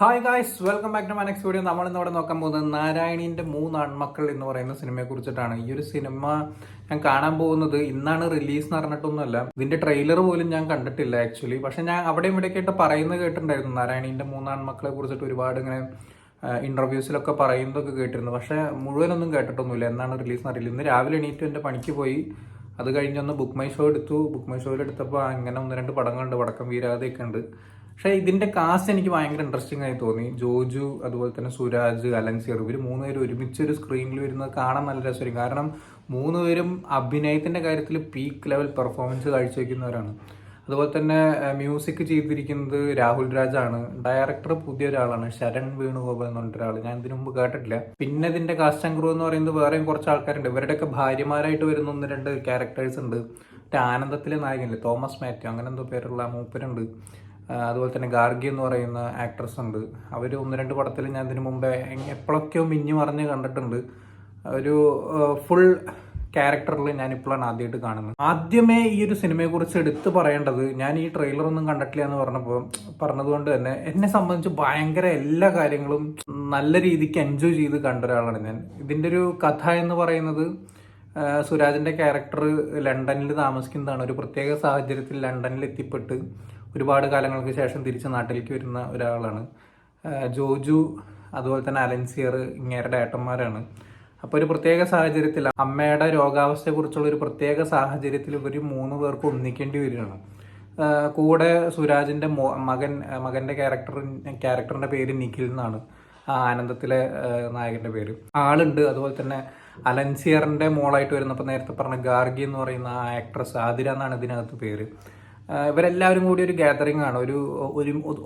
Hi guys, welcome back to my next video. നമ്മൾ ഇന്നിവിടെ നോക്കാൻ പോകുന്നത് നാരായണീൻ്റെ മൂന്ന് ആൺമക്കൾ എന്ന് പറയുന്ന സിനിമയെ കുറിച്ചിട്ടാണ്. ഈ ഒരു സിനിമ ഞാൻ കാണാൻ പോകുന്നത് ഇന്നാണ് റിലീസ് എന്ന് പറഞ്ഞിട്ടൊന്നുമല്ല. ഇതിന്റെ ട്രെയിലർ പോലും ഞാൻ കണ്ടിട്ടില്ല ആക്ച്വലി. പക്ഷെ ഞാൻ അവിടെയും ഇവിടെയൊക്കെ ആയിട്ട് പറയുന്നത് കേട്ടിട്ടുണ്ടായിരുന്നു. നാരായണീൻ്റെ മൂന്ന് ആൺമക്കളെ കുറിച്ചിട്ട് ഒരുപാട് ഇങ്ങനെ ഇന്റർവ്യൂസിലൊക്കെ പറയുന്നതൊക്കെ കേട്ടിരുന്നു. പക്ഷെ മുഴുവനൊന്നും കേട്ടിട്ടൊന്നുമില്ല. എന്നാണ് റിലീസ് എന്നറിയില്ല. ഇന്ന് രാവിലെ എണീറ്റ് എൻ്റെ പണിക്ക് പോയി. അത് കഴിഞ്ഞൊന്ന് ബുക്ക് മൈ ഷോ എടുത്തു. ബുക്ക് മൈ ഷോയിൽ എടുത്തപ്പോൾ അങ്ങനെ ഒന്ന് രണ്ട് പടങ്ങളുണ്ട്. വടക്കം വീരാതെയൊക്കെ ഉണ്ട്. പക്ഷേ ഇതിന്റെ കാസ്റ്റ് എനിക്ക് ഭയങ്കര ഇൻട്രസ്റ്റിംഗ് ആയി തോന്നി. ജോജു, അതുപോലെ തന്നെ സുരാജ്, അലൻസിയർ, ഇവർ മൂന്നുപേരും ഒരുമിച്ചൊരു സ്ക്രീനിൽ വരുന്നത് കാണാൻ നല്ല രസമായിരിക്കും. കാരണം മൂന്നുപേരും അഭിനയത്തിന്റെ കാര്യത്തിൽ പീക്ക് ലെവൽ പെർഫോമൻസ് കാഴ്ചവെക്കുന്നവരാണ്. അതുപോലെ തന്നെ മ്യൂസിക് ചെയ്തിരിക്കുന്നത് രാഹുൽ രാജാണ്. ഡയറക്ടർ പുതിയ ഒരാളാണ്, ശരൺ വേണുഗോപാൽ എന്ന് പറഞ്ഞിട്ട് ഒരാൾ. ഞാൻ ഇതിനു മുമ്പ് കേട്ടിട്ടില്ല. പിന്നെ ഇതിന്റെ കാസ്റ്റ് ആൻഡ് ക്രൂ എന്ന് പറയുന്നത് വേറെയും കുറച്ച് ആൾക്കാരുണ്ട്. ഇവരുടെയൊക്കെ ഭാര്യമാരായിട്ട് വരുന്ന ഒന്ന് രണ്ട് ക്യാരക്ടേഴ്സ് ഉണ്ട്. ആനന്ദത്തിലെ നായകനില്ലേ, തോമസ് മാത്യു, അങ്ങനെ എന്തോ പേരുള്ള മൂപ്പരുണ്ട്. അതുപോലെ തന്നെ ഗാർഗി എന്ന് പറയുന്ന ആക്ട്രസ് ഉണ്ട്. അവർ ഒന്ന് രണ്ട് പടത്തിൽ ഞാൻ ഇതിനു മുമ്പേ എപ്പോഴൊക്കെയോ മിഞ്ഞു മറിഞ്ഞ് കണ്ടിട്ടുണ്ട്. ഒരു ഫുൾ ക്യാരക്ടറിൽ ഞാൻ ഇപ്പോഴാണ് ആദ്യമായിട്ട് കാണുന്നത്. ആദ്യമേ ഈ ഒരു സിനിമയെ കുറിച്ച് എടുത്തു പറയേണ്ടത്, ഞാൻ ഈ ട്രെയിലർ ഒന്നും കണ്ടിട്ടില്ല എന്ന് പറഞ്ഞതുകൊണ്ട് തന്നെ എന്നെ സംബന്ധിച്ച് ഭയങ്കര എല്ലാ കാര്യങ്ങളും നല്ല രീതിക്ക് എൻജോയ് ചെയ്ത് കണ്ട ഒരാളാണ് ഞാൻ. ഇതിന്റെ ഒരു കഥ എന്ന് പറയുന്നത്, സുരാജിന്റെ ക്യാരക്ടർ ലണ്ടനിൽ താമസിക്കുന്നതാണ്. ഒരു പ്രത്യേക സാഹചര്യത്തിൽ ലണ്ടനിൽ എത്തിപ്പെട്ട് ഒരുപാട് കാലങ്ങൾക്ക് ശേഷം തിരിച്ച് നാട്ടിലേക്ക് വരുന്ന ഒരാളാണ്. ജോജു, അതുപോലെ തന്നെ അലൻസിയർ ഇങ്ങേരുടെ ഏട്ടന്മാരാണ്. അപ്പോൾ ഒരു പ്രത്യേക സാഹചര്യത്തിൽ അമ്മയുടെ രോഗാവസ്ഥയെക്കുറിച്ചുള്ള ഒരു പ്രത്യേക സാഹചര്യത്തിൽ ഇവർ മൂന്ന് പേർക്ക് ഒന്നിക്കേണ്ടി വരികയാണ്. കൂടെ സുരാജിന്റെ മകന്റെ ക്യാരക്ടറിന്റെ പേര് നിഖിൽ എന്നാണ്. ആനന്ദത്തിലെ നായകന്റെ പേര് ആളുണ്ട്. അതുപോലെ തന്നെ അലൻസിയറിന്റെ മോളായിട്ട് വരുന്നപ്പോൾ നേരത്തെ പറഞ്ഞ ഗാർഗി എന്ന് പറയുന്ന ആ ആക്ട്രസ് ആതിര എന്നാണ് ഇതിനകത്ത് പേര്. ഇവരെല്ലാവരും കൂടി ഒരു ഗാദറിംഗ് ആണ്, ഒരു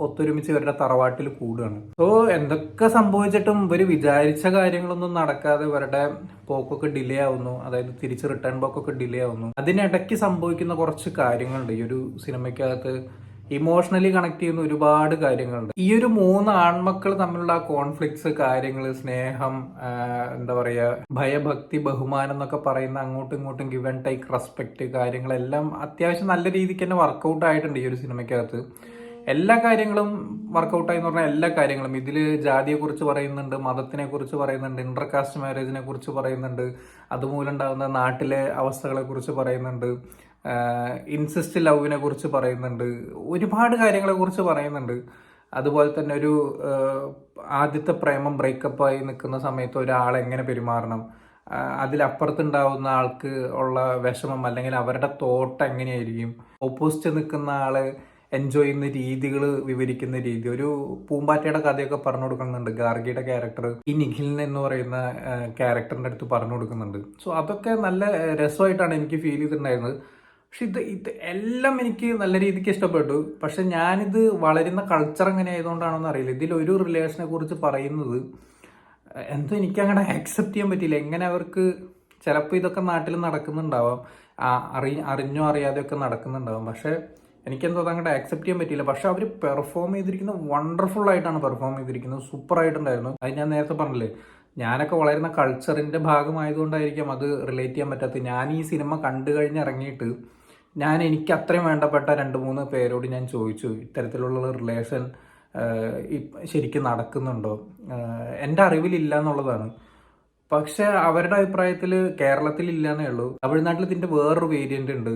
ഒത്തൊരുമിച്ച് ഇവരുടെ തറവാട്ടിൽ കൂടുകയാണ്. സോ എന്തൊക്കെ സംഭവിച്ചിട്ടും ഇവർ വിചാരിച്ച കാര്യങ്ങളൊന്നും നടക്കാതെ ഇവരുടെ പോക്കൊക്കെ ഡിലേ ആവുന്നു. അതായത് തിരിച്ച് റിട്ടേൺ പോക്കൊക്കെ ഡിലേ ആവുന്നു. അതിനിടയ്ക്ക് സംഭവിക്കുന്ന കുറച്ച് കാര്യങ്ങളുണ്ട്. ഈ ഒരു സിനിമയ്ക്കകത്ത് ഇമോഷണലി കണക്ട് ചെയ്യുന്ന ഒരുപാട് കാര്യങ്ങളുണ്ട്. ഈ ഒരു മൂന്ന് ആൺമക്കൾ തമ്മിലുള്ള കോൺഫ്ലിക്ട്സ്, കാര്യങ്ങൾ, സ്നേഹം, എന്താ പറയാ, ഭയഭക്തി, ബഹുമാനം എന്നൊക്കെ പറയുന്ന അങ്ങോട്ടും ഇങ്ങോട്ടും ഗിവ് ആൻഡ് ടേക്ക്, റെസ്പെക്ട്, കാര്യങ്ങളെല്ലാം അത്യാവശ്യം നല്ല രീതിക്ക് തന്നെ വർക്കൗട്ട് ആയിട്ടുണ്ട് ഈ ഒരു സിനിമയ്ക്കകത്ത്. എല്ലാ കാര്യങ്ങളും വർക്കൗട്ടായി എന്ന് പറഞ്ഞാൽ എല്ലാ കാര്യങ്ങളും. ഇതിൽ ജാതിയെ കുറിച്ച് പറയുന്നുണ്ട്, മതത്തിനെ കുറിച്ച് പറയുന്നുണ്ട്, ഇന്റർകാസ്റ്റ് മാരേജിനെ കുറിച്ച് പറയുന്നുണ്ട്, അതുമൂലം ഉണ്ടാകുന്ന നാട്ടിലെ അവസ്ഥകളെ കുറിച്ച് പറയുന്നുണ്ട്, ഇൻസിസ്റ്റ് ലവിനെ കുറിച്ച് പറയുന്നുണ്ട്, ഒരുപാട് കാര്യങ്ങളെ കുറിച്ച് പറയുന്നുണ്ട്. അതുപോലെ തന്നെ ഒരു ആദ്യത്തെ പ്രേമം ബ്രേക്കപ്പായി നിൽക്കുന്ന സമയത്ത് ഒരാൾ എങ്ങനെ പെരുമാറണം, അതിലപ്പുറത്തുണ്ടാവുന്ന ആൾക്ക് ഉള്ള വിഷമം അല്ലെങ്കിൽ അവരുടെ തോട്ട് എങ്ങനെയായിരിക്കും, ഓപ്പോസിറ്റ് നിൽക്കുന്ന ആള് എൻജോയ് ചെയ്യുന്ന രീതികൾ വിവരിക്കുന്ന രീതി. ഒരു പൂമ്പാറ്റയുടെ കഥയൊക്കെ പറഞ്ഞു കൊടുക്കുന്നുണ്ട് ഗാർഗിയുടെ ക്യാരക്ടർ ഈ നിഖിലിൻ എന്ന് പറയുന്ന ക്യാരക്ടറിന്റെ അടുത്ത് പറഞ്ഞു കൊടുക്കുന്നുണ്ട്. സോ അതൊക്കെ നല്ല രസമായിട്ടാണ് എനിക്ക് ഫീൽ ചെയ്തിട്ടുണ്ടായിരുന്നത്. പക്ഷെ ഇത് എല്ലാം എനിക്ക് നല്ല രീതിക്ക് ഇഷ്ടപ്പെട്ടു. പക്ഷെ ഞാനിത് വളരുന്ന കൾച്ചർ എങ്ങനെ ആയതുകൊണ്ടാണെന്ന് അറിയില്ല, ഇതിലൊരു റിലേഷനെ കുറിച്ച് പറയുന്നത് എന്തോ എനിക്ക് അങ്ങനെ ആക്സെപ്റ്റ് ചെയ്യാൻ പറ്റിയില്ല. എങ്ങനെ അവർക്ക്, ചിലപ്പോൾ ഇതൊക്കെ നാട്ടിൽ നടക്കുന്നുണ്ടാവാം, അറിഞ്ഞോ അറിയാതെയൊക്കെ നടക്കുന്നുണ്ടാവാം. പക്ഷെ എനിക്കെന്തോ അതങ്ങോട്ട് ആക്സെപ്റ്റ് ചെയ്യാൻ പറ്റിയില്ല. പക്ഷെ അവർ പെർഫോം ചെയ്തിരിക്കുന്നത് വണ്ടർഫുൾ ആയിട്ടാണ് പെർഫോം ചെയ്തിരിക്കുന്നത്. സൂപ്പർ ആയിട്ടുണ്ടായിരുന്നു. അത് ഞാൻ നേരത്തെ പറഞ്ഞില്ലേ, ഞാനൊക്കെ വളരുന്ന കൾച്ചറിന്റെ ഭാഗമായതുകൊണ്ടായിരിക്കും അത് റിലേറ്റ് ചെയ്യാൻ പറ്റാത്തത്. ഞാൻ ഈ സിനിമ കണ്ടു കഴിഞ്ഞ് ഇറങ്ങിയിട്ട് എനിക്ക് അത്രയും വേണ്ടപ്പെട്ട 2-3 പേരോട് ഞാൻ ചോദിച്ചു, ഇത്തരത്തിലുള്ള റിലേഷൻ ശരിക്കും നടക്കുന്നുണ്ടോ? എൻ്റെ അറിവിലില്ല എന്നുള്ളതാണ്. പക്ഷെ അവരുടെ അഭിപ്രായത്തിൽ കേരളത്തിൽ ഇല്ലാന്നേ ഉള്ളൂ. തമിഴ്നാട്ടിൽ ഇതിന്റെ വേറൊരു വേരിയന്റ് ഉണ്ട്.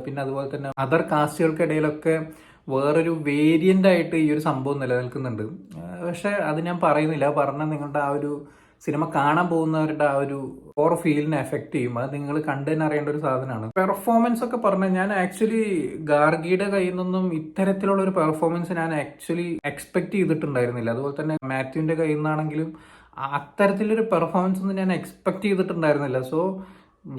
പിന്നെ അതുപോലെ തന്നെ അതർ കാസ്റ്റുകൾക്കിടയിലൊക്കെ വേറൊരു വേരിയന്റ് ആയിട്ട് ഈ ഒരു സംഭവം നിലനിൽക്കുന്നുണ്ട്. പക്ഷെ അത് ഞാൻ പറയുന്നില്ല. പറഞ്ഞാൽ നിങ്ങളുടെ ആ ഒരു സിനിമ കാണാൻ പോകുന്നവരുടെ ആ ഒരു ഓർ ഫീലിനെ എഫക്ട് ചെയ്യും. അത് നിങ്ങൾ കണ്ടു തന്നെ അറിയേണ്ട ഒരു സാധനമാണ്. പെർഫോമൻസ് ഒക്കെ പറഞ്ഞാൽ ഞാൻ ആക്ച്വലി ഗാർഗിയുടെ കയ്യിൽ നിന്നും ഇത്തരത്തിലുള്ള ഒരു പെർഫോമൻസ് ഞാൻ ആക്ച്വലി എക്സ്പെക്ട് ചെയ്തിട്ടുണ്ടായിരുന്നില്ല. അതുപോലെ തന്നെ മാത്യുവിന്റെ കയ്യിൽ നിന്നാണെങ്കിലും അത്തരത്തിലൊരു പെർഫോമൻസ് ഒന്നും ഞാൻ എക്സ്പെക്ട് ചെയ്തിട്ടുണ്ടായിരുന്നില്ല. സോ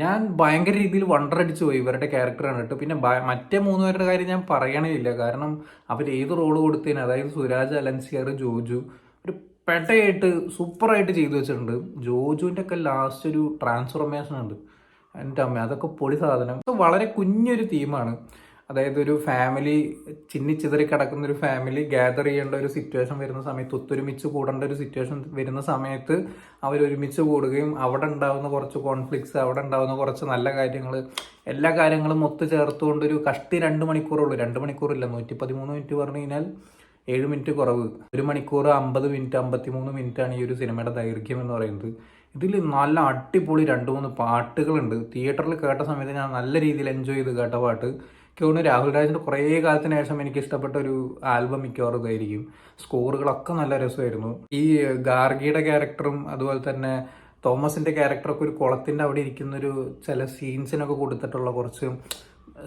ഞാൻ ഭയങ്കര രീതിയിൽ വണ്ടർ അടിച്ചു പോയി ഇവരുടെ ക്യാരക്ടർ കണ്ടിട്ട്. പിന്നെ മറ്റേ 3 പേരുടെ കാര്യം ഞാൻ പറയണേ ഇല്ല. കാരണം അവർ ഏത് റോള് കൊടുത്തതിന്, അതായത് സുരാജ്, അലൻസിയർ, ജോജു ഒരു പെട്ടയായിട്ട് സൂപ്പറായിട്ട് ചെയ്തു വെച്ചിട്ടുണ്ട്. ജോജുവിൻ്റെ ഒക്കെ ലാസ്റ്റ് ഒരു ട്രാൻസ്ഫോർമേഷൻ ഉണ്ട്, എൻ്റെ അമ്മ, അതൊക്കെ പൊളി സാധനം. വളരെ കുഞ്ഞൊരു തീമാണ്. അതായത് ഒരു ഫാമിലി ചിന്നിച്ചിതറി കിടക്കുന്ന ഒരു ഫാമിലി ഗ്യാദർ ചെയ്യേണ്ട ഒരു സിറ്റുവേഷൻ വരുന്ന സമയത്ത്, ഒത്തൊരുമിച്ച് കൂടേണ്ട ഒരു സിറ്റുവേഷൻ വരുന്ന സമയത്ത് അവരൊരുമിച്ച് കൂടുകയും അവിടെ ഉണ്ടാകുന്ന കുറച്ച് കോൺഫ്ലിക്ട്സ്, അവിടെ ഉണ്ടാകുന്ന കുറച്ച് നല്ല കാര്യങ്ങൾ, എല്ലാ കാര്യങ്ങളും ഒത്തു ചേർത്തുകൊണ്ട് ഒരു കഷ്ടി 2 മണിക്കൂറുള്ളൂ. 2 മണിക്കൂറില്ല, 113 മിനിറ്റ് പറഞ്ഞു കഴിഞ്ഞാൽ 7 മിനിറ്റ് കുറവ്, 1 മണിക്കൂർ 50 മിനിറ്റ് 53 മിനിറ്റാണ് ഈ ഒരു സിനിമയുടെ ദൈർഘ്യം എന്ന് പറയുന്നത്. ഇതിൽ നല്ല അടിപൊളി 2-3 പാട്ടുകളുണ്ട്. തിയേറ്ററിൽ കേട്ട സമയത്ത് ഞാൻ നല്ല രീതിയിൽ എൻജോയ് ചെയ്ത് കേട്ട പാട്ട്. എനിക്ക് തോന്നുന്നു രാഹുൽ രാജിൻ്റെ കുറേ കാലത്തിന് ശേഷം എനിക്ക് ഇഷ്ടപ്പെട്ട ഒരു ആൽബം മിക്കവാറും ഇതായിരിക്കും. സ്കോറുകളൊക്കെ നല്ല രസമായിരുന്നു. ഈ ഗാർഗിയുടെ ക്യാരക്ടറും അതുപോലെ തന്നെ തോമസിന്റെ ക്യാരക്ടറൊക്കെ ഒരു കുളത്തിന്റെ അവിടെ ഇരിക്കുന്നൊരു ചില സീൻസിനൊക്കെ കൊടുത്തിട്ടുള്ള കുറച്ച്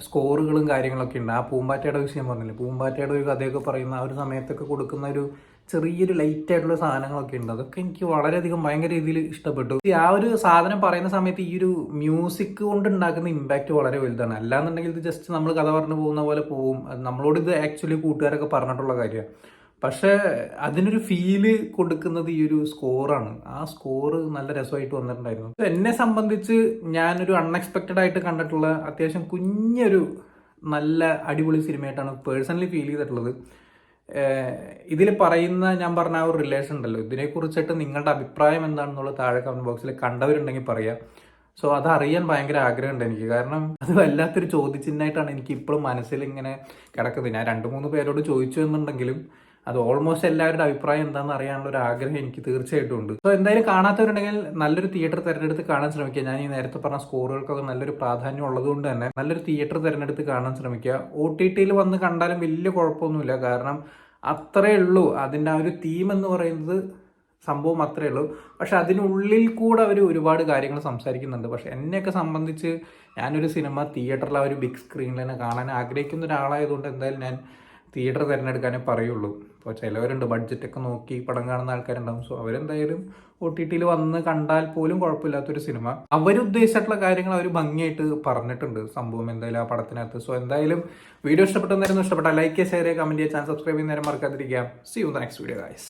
സ്കോറുകളും കാര്യങ്ങളൊക്കെ ഉണ്ട്. ആ പൂമ്പാറ്റയുടെ വിഷയം പറഞ്ഞില്ലേ, പൂമ്പാറ്റയുടെ ഒരു കഥയൊക്കെ പറയുന്ന ആ ഒരു സമയത്തൊക്കെ കൊടുക്കുന്ന ഒരു ചെറിയൊരു ലൈറ്റ് ആയിട്ടുള്ള സാധനങ്ങളൊക്കെ ഉണ്ട്. അതൊക്കെ എനിക്ക് വളരെയധികം ഭയങ്കര രീതിയിൽ ഇഷ്ടപ്പെട്ടു. ആ ഒരു സാധനം പറയുന്ന സമയത്ത് ഈ ഒരു മ്യൂസിക് കൊണ്ട് ഉണ്ടാക്കുന്ന ഇമ്പാക്റ്റ് വളരെ വലുതാണ്. അല്ലാന്നുണ്ടെങ്കിൽ ഇത് ജസ്റ്റ് നമ്മൾ കഥ പറഞ്ഞു പോകുന്ന പോലെ പോവും. നമ്മളോട് ഇത് ആക്ച്വലി കൂട്ടുകാരൊക്കെ പറഞ്ഞിട്ടുള്ള കാര്യമാണ്. പക്ഷെ അതിനൊരു ഫീല് കൊടുക്കുന്നത് ഈ ഒരു സ്കോറാണ്. ആ സ്കോറ് നല്ല രസമായിട്ട് വന്നിട്ടുണ്ടായിരുന്നു. എന്നെ സംബന്ധിച്ച് ഞാനൊരു അൺഎക്സ്പെക്റ്റഡ് ആയിട്ട് കണ്ടിട്ടുള്ള അത്യാവശ്യം കുഞ്ഞൊരു നല്ല അടിപൊളി സിനിമയായിട്ടാണ് പേഴ്സണലി ഫീൽ ചെയ്തിട്ടുള്ളത്. ഇതിൽ പറയുന്ന ഞാൻ പറഞ്ഞ ആ ഒരു റിലേഷൻ ഉണ്ടല്ലോ, ഇതിനെക്കുറിച്ചിട്ട് നിങ്ങളുടെ അഭിപ്രായം എന്താണെന്നുള്ളത് താഴെ കമന്റ് ബോക്സിൽ കണ്ടവരുണ്ടെങ്കിൽ പറയാം. സോ അതറിയാൻ ഭയങ്കര ആഗ്രഹമുണ്ട് എനിക്ക്. കാരണം അത് വല്ലാത്തൊരു ചോദ്യചിഹ്നമായിട്ടാണ് എനിക്ക് ഇപ്പോഴും മനസ്സിൽ ഇങ്ങനെ കിടക്കുന്നത്. ഞാൻ 2-3 പേരോട് ചോദിച്ചു എന്നുണ്ടെങ്കിലും അത് ഓൾമോസ്റ്റ് എല്ലാവരുടെ അഭിപ്രായം എന്താണെന്ന് അറിയാനുള്ള ഒരു ആഗ്രഹം എനിക്ക് തീർച്ചയായിട്ടും ഉണ്ട്. സോ എന്തായാലും കാണാത്തവരുണ്ടെങ്കിൽ നല്ലൊരു തിയേറ്റർ തിരഞ്ഞെടുത്ത് കാണാൻ ശ്രമിക്കുക. ഞാൻ ഈ നേരത്തെ പറഞ്ഞ സ്കോറുകൾക്കൊക്കെ നല്ലൊരു പ്രാധാന്യം ഉള്ളതുകൊണ്ട് തന്നെ നല്ലൊരു തിയേറ്റർ തിരഞ്ഞെടുത്ത് കാണാൻ ശ്രമിക്കുക. OTT-യിൽ വന്ന് കണ്ടാലും വലിയ കുഴപ്പമൊന്നുമില്ല. കാരണം അത്രേ ഉള്ളൂ അതിൻ്റെ ആ ഒരു തീം എന്ന് പറയുന്നത്, സംഭവം അത്രേ ഉള്ളൂ. പക്ഷെ അതിനുള്ളിൽ കൂടെ അവർ ഒരുപാട് കാര്യങ്ങൾ സംസാരിക്കുന്നുണ്ട്. പക്ഷെ എന്നെയൊക്കെ സംബന്ധിച്ച് ഞാനൊരു സിനിമ തിയേറ്ററിൽ ആ ഒരു ബിഗ് സ്ക്രീനിൽ തന്നെ കാണാൻ ആഗ്രഹിക്കുന്ന ഒരാളായതുകൊണ്ട് എന്തായാലും ഞാൻ തിയേറ്റർ തിരഞ്ഞെടുക്കാനേ പറയുള്ളൂ. ഇപ്പോൾ ചിലവരുണ്ട് ബഡ്ജറ്റൊക്കെ നോക്കി പടം കാണുന്ന ആൾക്കാരുണ്ടാവും. സോ അവരെന്തായാലും OTT-യിൽ വന്ന് കണ്ടാൽ പോലും കുഴപ്പമില്ലാത്തൊരു സിനിമ. അവരുദ്ദേശിച്ചിട്ടുള്ള കാര്യങ്ങൾ അവർ ഭംഗിയായിട്ട് പറഞ്ഞിട്ടുണ്ട് സംഭവം എന്തായാലും ആ പടത്തിനകത്ത്. സോ എന്തായാലും വീഡിയോ ഇഷ്ടപ്പെട്ടെന്നായിരുന്നു. ഇഷ്ടപ്പെട്ട ലൈക്ക് ചെയ്യുക, ഷെയർ ചെയ്യുക, കമന്റ് ചെയ്യുക, ചാനൽ സബ്സ്ക്രൈബ് ചെയ്യുന്നേരം മറക്കാതിരിക്കുക. See you in the next video guys.